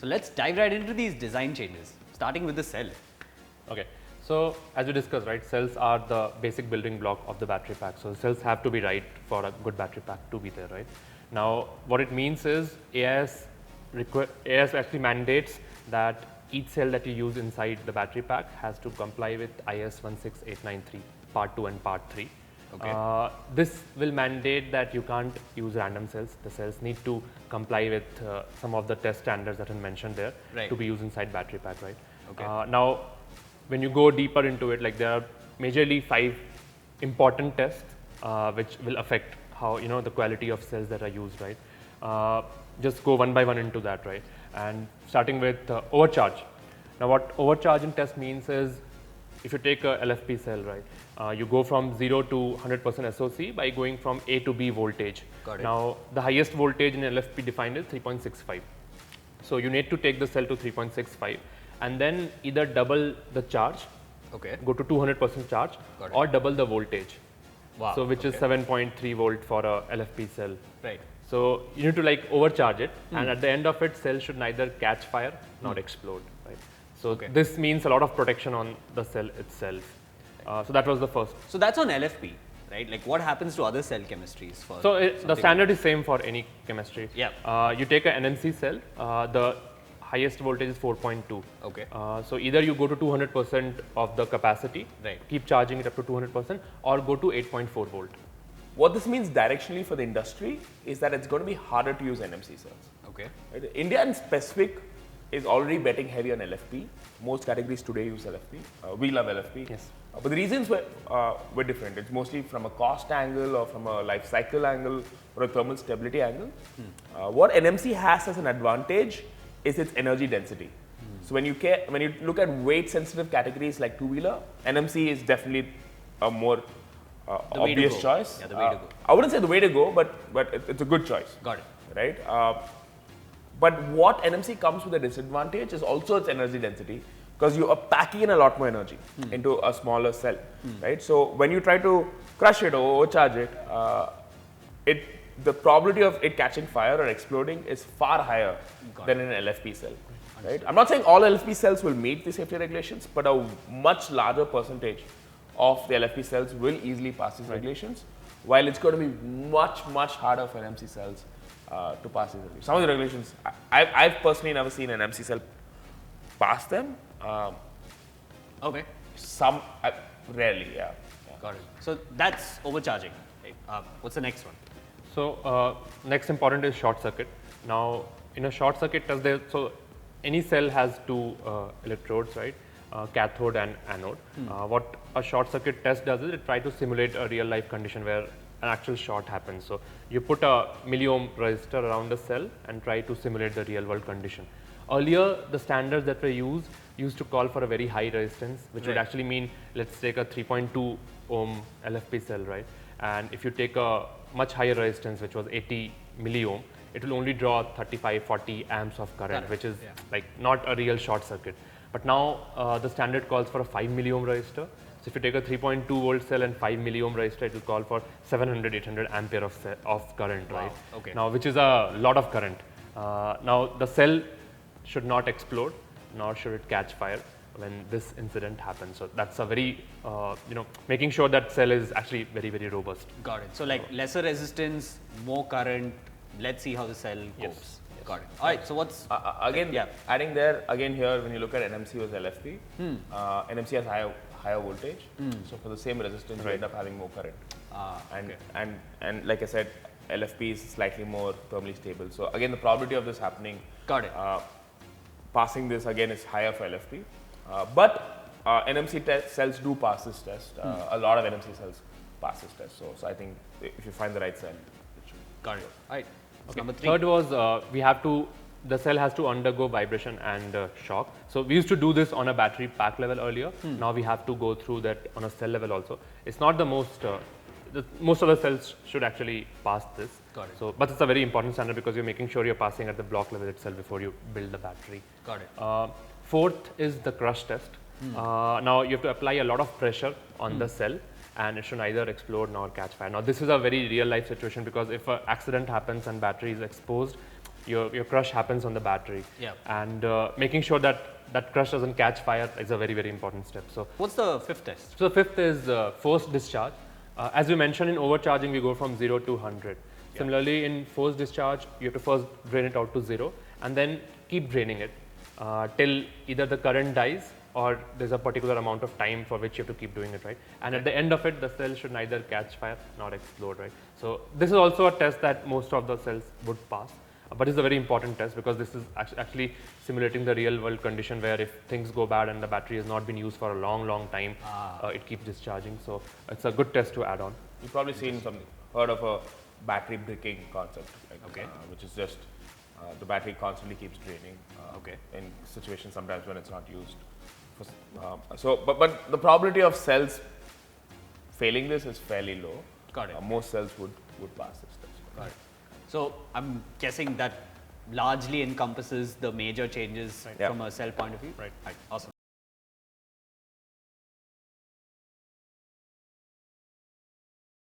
So let's dive right into these design changes, starting with the cell. Okay. So as we discussed, right, cells are the basic building block of the battery pack. So cells have to be right for a good battery pack to be there, right? Now, what it means is AIS actually mandates that each cell that you use inside the battery pack has to comply with AIS 16893 Part 2 and Part 3. Okay. This will mandate that you can't use random cells. The cells need to comply with some of the test standards that are mentioned there Right. to be used inside battery pack, right? Okay. Now, when you go deeper into it, like there are majorly 5 important tests which will affect how the quality of cells that are used, right? Just go one by one into that, right? And starting with overcharge. Now, what overcharging test means is if you take a LFP cell, right, you go from 0 to 100% SOC by going from A to B voltage. Got it. Now, the highest voltage in LFP defined is 3.65. So you need to take the cell to 3.65 and then either double the charge, Okay. go to 200% charge, Got it. or double the voltage. Wow. So which is okay. 7.3 volt for a LFP cell. Right. So you need to like overcharge it, and at the end of it, cell should neither catch fire nor explode. Right. So Okay. this means a lot of protection on the cell itself. So that was the first. So that's on LFP, right? Like what happens to other cell chemistries for So the something standard is same for any chemistry. Yeah. You take an NMC cell. The highest voltage is 4.2. Okay. So either you go to 200% of the capacity, Right. keep charging it up to 200%, or go to 8.4 volt. What this means directionally for the industry is that it's going to be harder to use NMC cells. Okay. Right? India in specific is already betting heavy on LFP. Most categories today use LFP. We love LFP. Yes. But the reasons were different. It's mostly from a cost angle or from a life cycle angle or a thermal stability angle. What NMC has as an advantage is its energy density. So when you look at weight sensitive categories like two-wheeler, NMC is definitely a more The way to obvious go. choice. Yeah, the way to go. I wouldn't say the way to go, but it's a good choice. Got it. Right? But what NMC comes with a disadvantage is also its energy density, because you are packing in a lot more energy into a smaller cell, right? So when you try to crush it or overcharge it, the probability of it catching fire or exploding is far higher than in an LFP cell, right? I'm not saying all LFP cells will meet the safety regulations, but a much larger percentage of the LFP cells will easily pass these regulations, while it's going to be much harder for NMC cells to pass these regulations. Some of the regulations, I've personally never seen an NMC cell pass them. Okay. Some rarely, yeah. Got it. So that's overcharging. Right? What's the next one? So next important is short circuit. Now in a short circuit test, so any cell has 2 electrodes, right? Cathode and anode. What a short circuit test does is it tries to simulate a real life condition where an actual short happens. So you put a milliohm resistor around the cell and try to simulate the real world condition. Earlier, the standards that were used to call for a very high resistance, which would actually mean, let's take a 3.2 ohm LFP cell, right? And if you take a much higher resistance, which was 80 milliohm, it will only draw 35-40 amps of current, which is like not a real short circuit. But now the standard calls for a 5 milliohm resistor. So if you take a 3.2 volt cell and 5 milliohm resistor, it will call for 700-800 ampere of current, right? Okay. Now, which is a lot of current. Now the cell should not explode, nor should it catch fire when this incident happens. So that's a very, making sure that cell is actually very robust. Got it. So like lesser resistance, more current. Let's see how the cell copes. Got it. All right. So what's adding there again here, when you look at NMC versus LFP, NMC has higher voltage. So for the same resistance, you end up having more current. And like I said, LFP is slightly more thermally stable. So again, the probability of this happening, got it. Passing this again is higher for LFP. But NMC cells do pass this test. A lot of NMC cells pass this test. So I think if you find the right cell, it should. Got it. All right. Okay. Number 3. Third was the cell has to undergo vibration and shock. So we used to do this on a battery pack level earlier. Now we have to go through that on a cell level also. It's not the most, most of the cells should actually pass this. Got it. So, but it's a very important standard because you're making sure you're passing at the block level itself before you build the battery. Got it. Fourth is the crush test. Now you have to apply a lot of pressure on the cell, and it should neither explode nor catch fire. Now this is a very real life situation, because if an accident happens and battery is exposed, your crush happens on the battery. Yeah. And making sure that that crush doesn't catch fire is a very, very important step. So, What's the fifth test? so the fifth is forced discharge. As we mentioned, in overcharging, we go from 0 to 100. Similarly, in forced discharge, you have to first drain it out to 0 and then keep draining it till either the current dies or there's a particular amount of time for which you have to keep doing it, right? And at the end of it, the cell should neither catch fire nor explode, right? So this is also a test that most of the cells would pass. But it's a very important test because this is actually simulating the real world condition where if things go bad and the battery has not been used for a long, long time, it keeps discharging. So it's a good test to add on. You've probably heard of a battery bricking concept, like, Okay. which is just the battery constantly keeps draining. Okay. In situations sometimes when it's not used. But the probability of cells failing this is fairly low. Got it. Most cells would pass this test. Got it. So I'm guessing that largely encompasses the major changes Yeah. from a cell point of view. Right. Awesome.